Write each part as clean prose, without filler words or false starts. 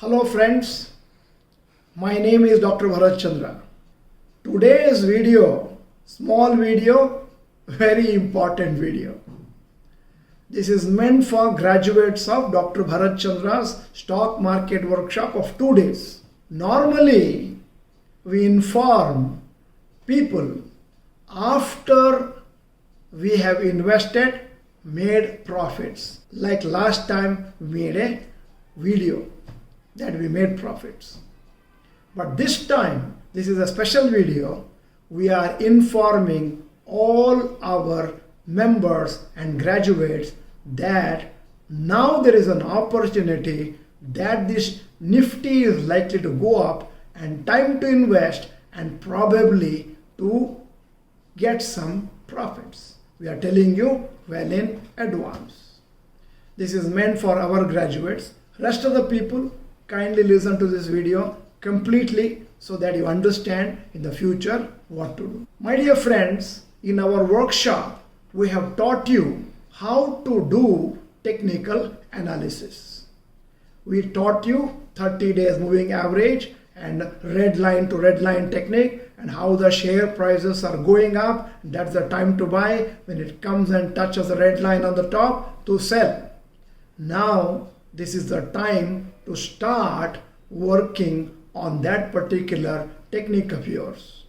Hello friends, my name is Dr.Bharath Chandra. Today's video, small video, very important video. This is meant for graduates of Dr. Bharath Chandra's stock market workshop of 2 days. Normally, we inform people after we have invested, made profits. Like last time we made a video that we made profits. But this time, this is a special video, we are informing all our members and graduates that now there is an opportunity that this Nifty is likely to go up and time to invest and probably to get some profits. We are telling you well in advance. This is meant for our graduates. Rest of the people, kindly listen to this video completely so that you understand in the future what to do. My dear friends, in our workshop, we have taught you how to do technical analysis. We taught you 30 days moving average and red line to red line technique and how the share prices are going up. That's the time to buy. When it comes and touches the red line on the top, to sell. Now, this is the time to start working on that particular technique of yours.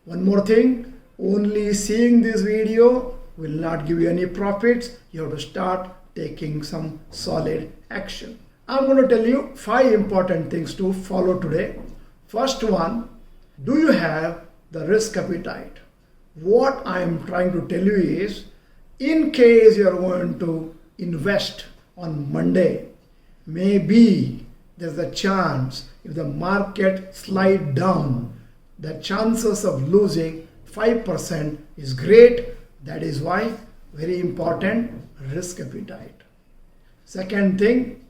One more thing, only seeing this video will not give you any profits. You have to start taking some solid action. I'm going to tell you 5 important things to follow today. First one, do you have the risk appetite? What I am trying to tell you is, in case you are going to invest on Monday, maybe there's a chance if the market slide down, the chances of losing 5% is great. That is why very important, risk appetite. Second thing,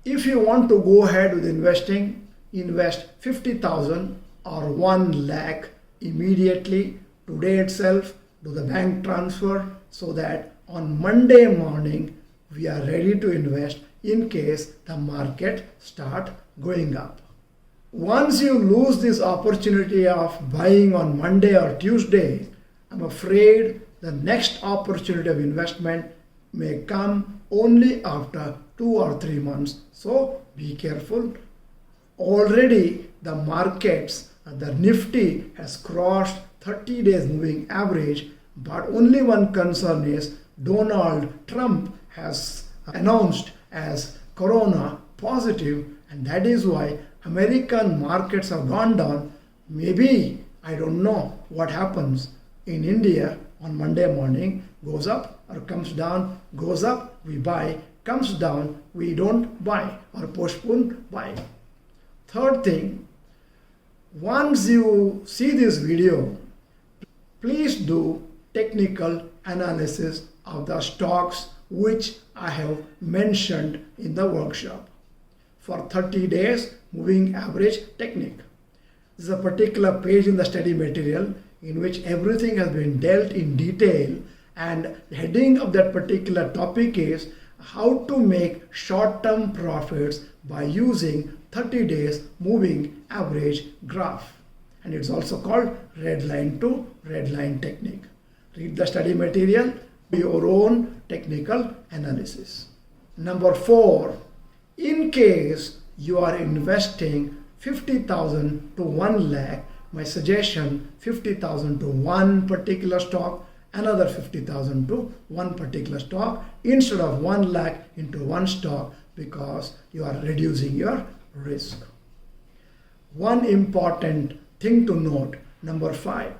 if you want to go ahead with investing, invest 50,000 or 1 lakh immediately today itself, do the bank transfer so that on Monday morning we are ready to invest in case the market start going up. Once you lose this opportunity of buying on Monday or Tuesday, I'm afraid the next opportunity of investment may come only after 2 or 3 months. So be careful. Already the markets, the Nifty has crossed 30 days moving average, but only one concern is Donald Trump has announced as corona positive, and that is why American markets have gone down. Maybe, I don't know what happens in India on Monday morning, goes up or comes down, goes up, we buy, comes down, we don't buy or postpone buying. Third thing, once you see this video, please do technical analysis of the stocks which I have mentioned in the workshop. For 30 days moving average technique. This is a particular page in the study material in which everything has been dealt in detail, and the heading of that particular topic is how to make short-term profits by using 30 days moving average graph. And it's also called red line to red line technique. Read the study material, do your own technical analysis. Number 4, in case you are investing 50,000 to 1 lakh, my suggestion 50,000 to one particular stock, another 50,000 to one particular stock instead of 1 lakh into one stock, because you are reducing your risk. One important thing to note, number 5,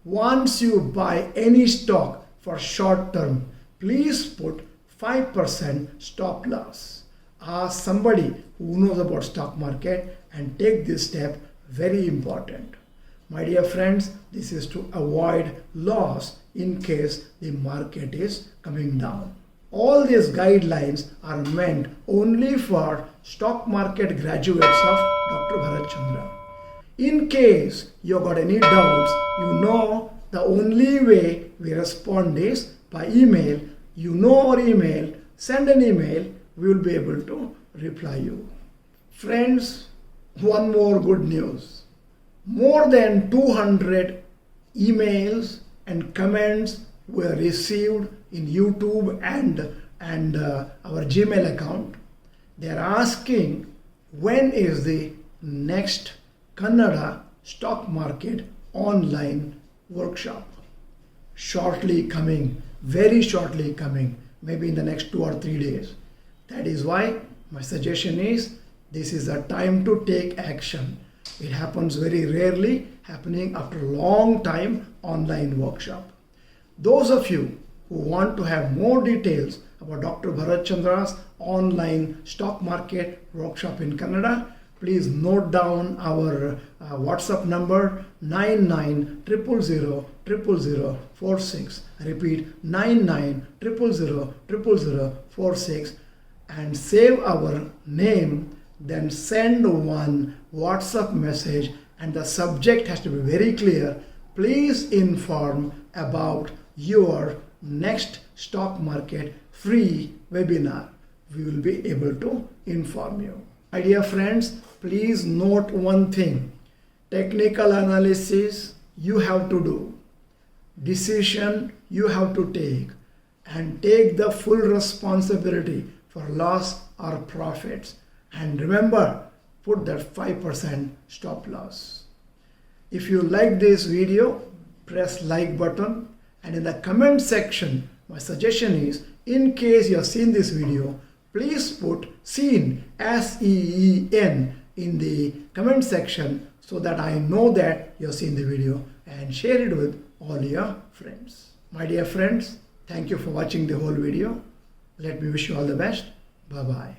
once you buy any stock for short term, please put 5% stop loss. Ask somebody who knows about stock market and take this step, very important. My dear friends, this is to avoid loss in case the market is coming down. All these guidelines are meant only for stock market graduates of Dr. Bharath Chandra. In case you got any doubts, you know the only way we respond is by email. You know our email, send an email, we will be able to reply you. Friends, one more good news. More than 200 emails and comments were received in YouTube and our Gmail account. They are asking when is the next Kannada stock market online workshop. Shortly coming, very shortly coming, maybe in the next 2 or 3 days. That is why my suggestion is this is a time to take action. It happens very rarely, happening after a long time online workshop. Those of you who want to have more details about Dr. Bharath Chandra's online stock market workshop in Kannada, please note down our WhatsApp number 9900000046. I repeat 9900000046 and save our name. Then send one WhatsApp message and the subject has to be very clear. Please inform about your next stock market free webinar. We will be able to inform you. My dear friends, please note one thing. Technical analysis you have to do. Decision you have to take. And take the full responsibility for loss or profits. And remember, put that 5% stop loss. If you like this video, press like button. And in the comment section, my suggestion is, in case you have seen this video, please put seen, S-E-E-N, in the comment section so that I know that you have seen the video, and share it with all your friends. My dear friends, thank you for watching the whole video. Let me wish you all the best. Bye-bye.